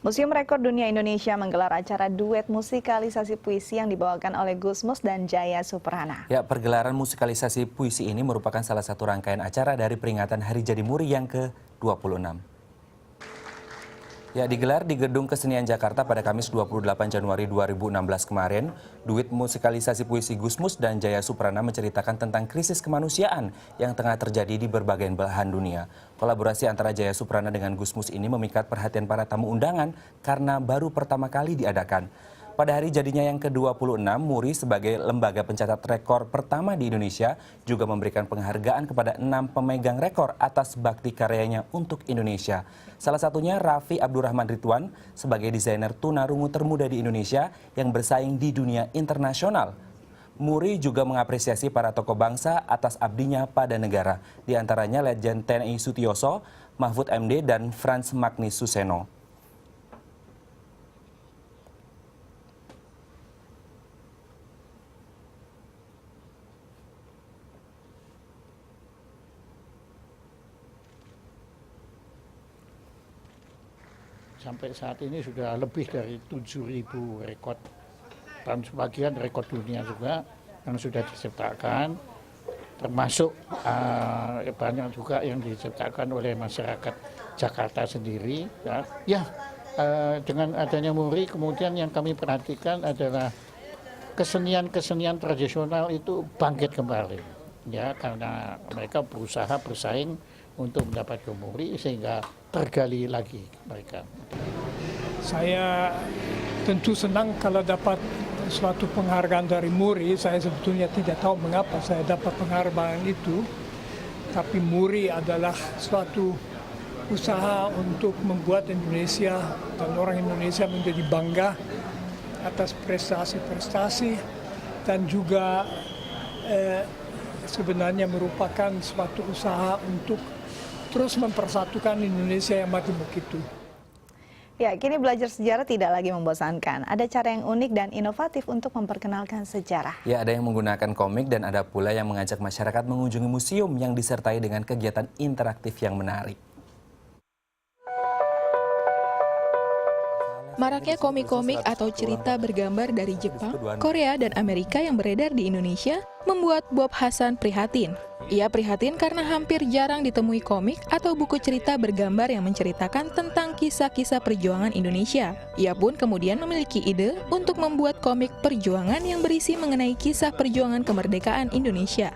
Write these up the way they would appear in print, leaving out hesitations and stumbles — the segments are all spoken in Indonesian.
Museum Rekor Dunia Indonesia menggelar acara duet musikalisasi puisi yang dibawakan oleh Gusmus dan Jaya Suprana. Ya, pergelaran musikalisasi puisi ini merupakan salah satu rangkaian acara dari peringatan Hari Jadi Muri yang ke-26. Ya, digelar di Gedung Kesenian Jakarta pada Kamis 28 Januari 2016 kemarin, duet musikalisasi puisi Gusmus dan Jaya Suprana menceritakan tentang krisis kemanusiaan yang tengah terjadi di berbagai belahan dunia. Kolaborasi antara Jaya Suprana dengan Gusmus ini memikat perhatian para tamu undangan karena baru pertama kali diadakan. Pada hari jadinya yang ke-26, Muri sebagai lembaga pencatat rekor pertama di Indonesia juga memberikan penghargaan kepada 6 pemegang rekor atas bakti karyanya untuk Indonesia. Salah satunya Raffi Abdurrahman Ridwan sebagai desainer tunarungu termuda di Indonesia yang bersaing di dunia internasional. Muri juga mengapresiasi para tokoh bangsa atas abdinya pada negara, di antaranya Letjen TNI Sutioso, Mahfud MD, dan Frans Magnis Suseno. Sampai saat ini sudah lebih dari 7.000 rekor, dan sebagian rekor dunia juga yang sudah diciptakan, termasuk banyak juga yang diciptakan oleh masyarakat Jakarta sendiri. Dengan adanya Muri, kemudian yang kami perhatikan adalah kesenian-kesenian tradisional itu bangkit kembali, ya, karena mereka berusaha bersaing untuk mendapatkan Muri sehingga tergali lagi mereka. Saya tentu senang kalau dapat suatu penghargaan dari Muri. Saya sebetulnya tidak tahu mengapa saya dapat penghargaan itu. Tapi Muri adalah suatu usaha untuk membuat Indonesia dan orang Indonesia menjadi bangga atas prestasi-prestasi dan juga sebenarnya merupakan suatu usaha untuk terus mempersatukan Indonesia yang majemuk itu. Ya, kini belajar sejarah tidak lagi membosankan. Ada cara yang unik dan inovatif untuk memperkenalkan sejarah. Ya, ada yang menggunakan komik dan ada pula yang mengajak masyarakat mengunjungi museum yang disertai dengan kegiatan interaktif yang menarik. Maraknya komik-komik atau cerita bergambar dari Jepang, Korea, dan Amerika yang beredar di Indonesia membuat Bob Hasan prihatin. Ia prihatin karena hampir jarang ditemui komik atau buku cerita bergambar yang menceritakan tentang kisah-kisah perjuangan Indonesia. Ia pun kemudian memiliki ide untuk membuat komik perjuangan yang berisi mengenai kisah perjuangan kemerdekaan Indonesia.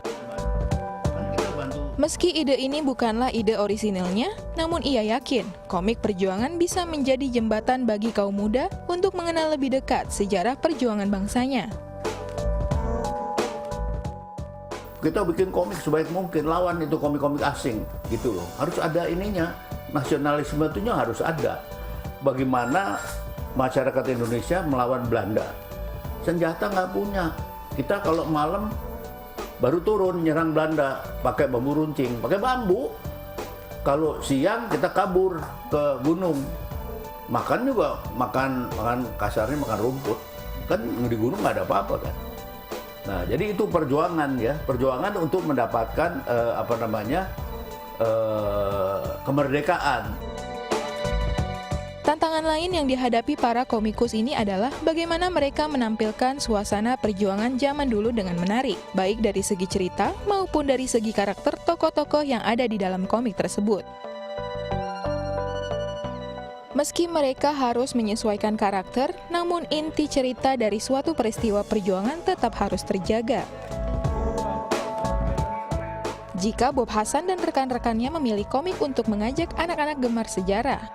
Meski ide ini bukanlah ide orisinalnya, namun ia yakin komik perjuangan bisa menjadi jembatan bagi kaum muda untuk mengenal lebih dekat sejarah perjuangan bangsanya. Kita bikin komik sebaik mungkin, lawan itu komik-komik asing, gitu loh. Harus ada ininya, nasionalisme itu harus ada. Bagaimana masyarakat Indonesia melawan Belanda? Senjata nggak punya. Kita kalau malam baru turun nyerang Belanda pakai bambu runcing, pakai bambu. Kalau siang kita kabur ke gunung, makan juga makan kasarnya makan rumput. Kan di gunung nggak ada apa-apa kan. Nah, jadi itu perjuangan ya, perjuangan untuk mendapatkan kemerdekaan. Tantangan lain yang dihadapi para komikus ini adalah bagaimana mereka menampilkan suasana perjuangan zaman dulu dengan menarik, baik dari segi cerita maupun dari segi karakter tokoh-tokoh yang ada di dalam komik tersebut. Meski mereka harus menyesuaikan karakter, namun inti cerita dari suatu peristiwa perjuangan tetap harus terjaga. Jika Bob Hasan dan rekan-rekannya memilih komik untuk mengajak anak-anak gemar sejarah,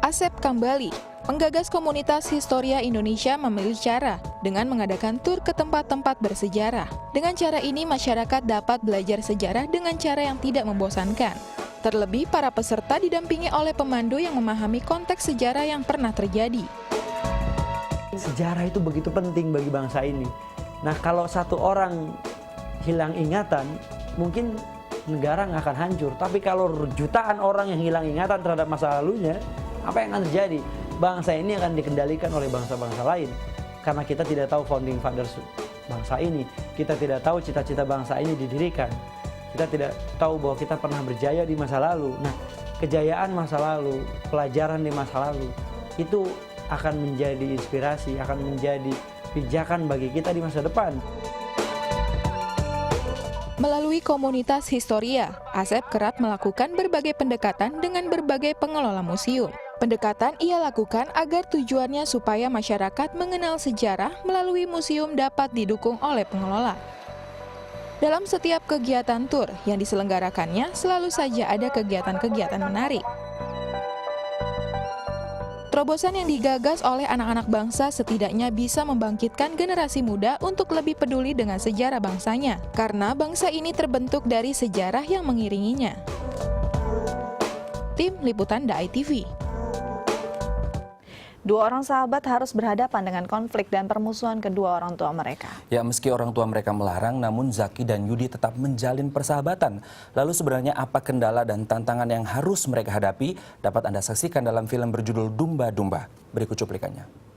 Asep Kambali, penggagas komunitas Historia Indonesia, memilih cara dengan mengadakan tur ke tempat-tempat bersejarah. Dengan cara ini, masyarakat dapat belajar sejarah dengan cara yang tidak membosankan. Terlebih, para peserta didampingi oleh pemandu yang memahami konteks sejarah yang pernah terjadi. Sejarah itu begitu penting bagi bangsa ini. Nah, kalau satu orang hilang ingatan, mungkin negara nggak akan hancur. Tapi kalau jutaan orang yang hilang ingatan terhadap masa lalunya, apa yang akan terjadi? Bangsa ini akan dikendalikan oleh bangsa-bangsa lain. Karena kita tidak tahu founding fathers bangsa ini. Kita tidak tahu cita-cita bangsa ini didirikan. Kita tidak tahu bahwa kita pernah berjaya di masa lalu. Nah, kejayaan masa lalu, pelajaran di masa lalu, itu akan menjadi inspirasi, akan menjadi pijakan bagi kita di masa depan. Melalui komunitas Historia, Asep kerap melakukan berbagai pendekatan dengan berbagai pengelola museum. Pendekatan ia lakukan agar tujuannya supaya masyarakat mengenal sejarah melalui museum dapat didukung oleh pengelola. Dalam setiap kegiatan tur yang diselenggarakannya, selalu saja ada kegiatan-kegiatan menarik. Terobosan yang digagas oleh anak-anak bangsa setidaknya bisa membangkitkan generasi muda untuk lebih peduli dengan sejarah bangsanya, karena bangsa ini terbentuk dari sejarah yang mengiringinya. Tim Liputan DAI TV. Dua orang sahabat harus berhadapan dengan konflik dan permusuhan kedua orang tua mereka. Ya, meski orang tua mereka melarang, namun Zaki dan Yudi tetap menjalin persahabatan. Lalu sebenarnya apa kendala dan tantangan yang harus mereka hadapi? Dapat Anda saksikan dalam film berjudul Dumba-Dumba. Berikut cuplikannya.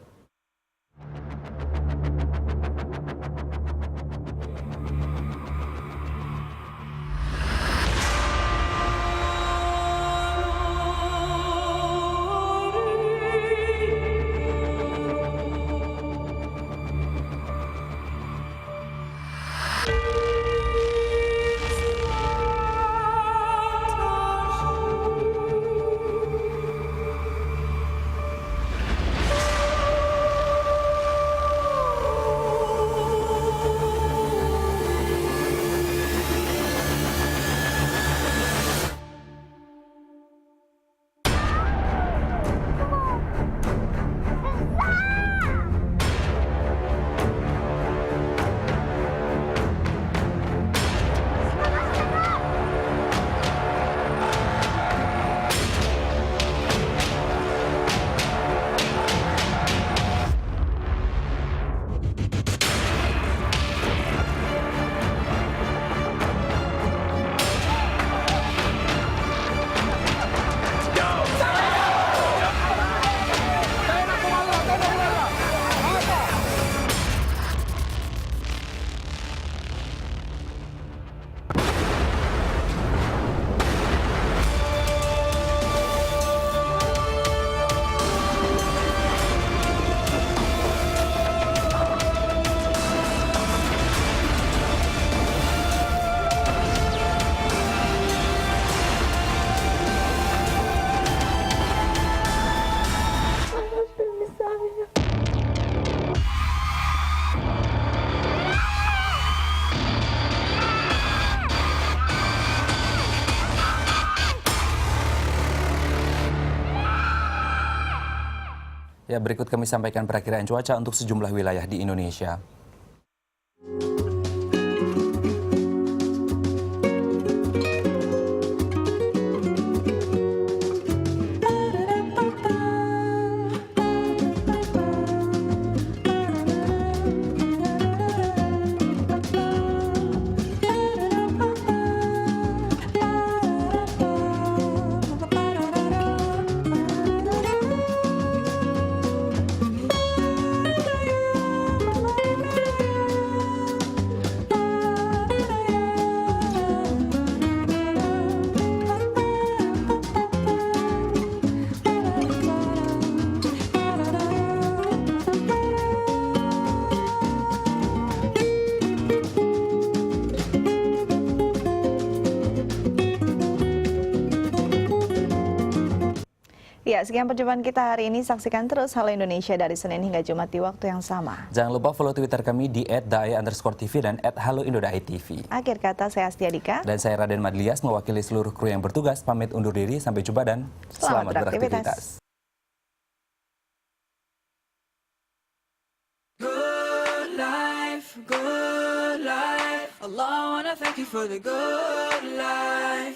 Ya, berikut kami sampaikan perakiraan cuaca untuk sejumlah wilayah di Indonesia. Ya, sekian perjumpaan kita hari ini. Saksikan terus Halo Indonesia dari Senin hingga Jumat di waktu yang sama. Jangan lupa follow Twitter kami di @dai_tv dan @haloindodai_tv. Akhir kata, saya Astia Dika. Dan saya Raden Madlias mewakili seluruh kru yang bertugas. Pamit undur diri, sampai jumpa dan selamat beraktivitas. Good life, good life. Allah wanna thank you for the good life.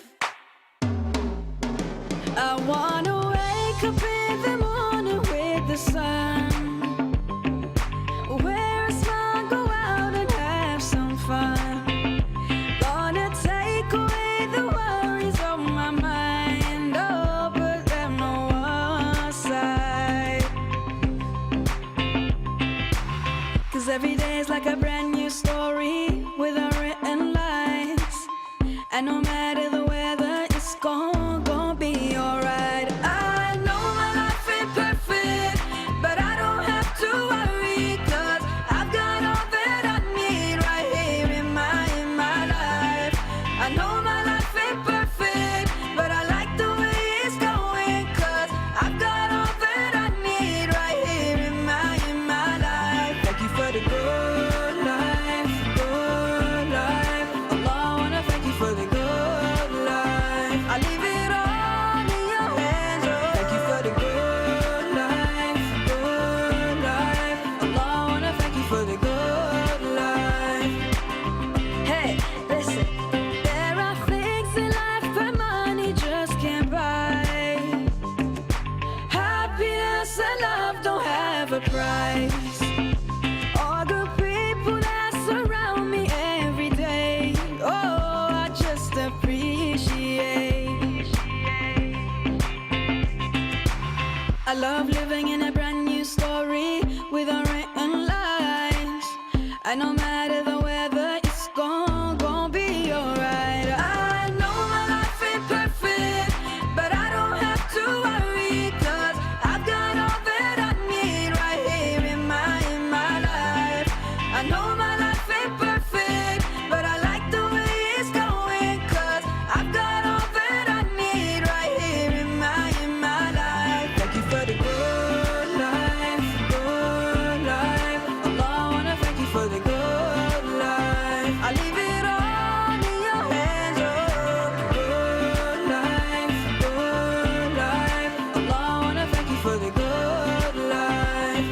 I wanna wake up in the morning with the sun, wear a smile, go out and have some fun. Gonna take away the worries on my mind, oh, put them on one side. 'Cause every day is like a brand new story with unwritten lines, and no matter the weather, it's gonna be alright. I know my a price. All the people that surround me every day, oh, I just appreciate. I love living in a brand new story with unwritten lines. And no matter the weather, it's gonna be alright. I know my life ain't perfect, but I don't have to worry, 'cause I've got all that I need right here in my life. I know my life ain't perfect, but I like the way it's going, 'cause I've got all that I need right here in my life. Thank you for the good life, good life. Allah, I wanna thank you for the good life. I leave it all in your hands, oh. Good life, good life. Allah, I wanna thank you for the good life.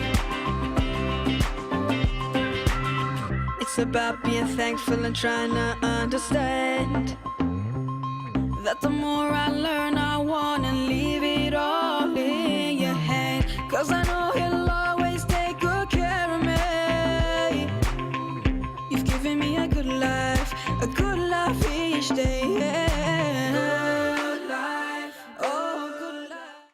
It's about being thankful and trying to understand that the more I learn, I wanna leave it all in your hand. 'Cause I know he'll always take good care of me. You've given me a good life each day.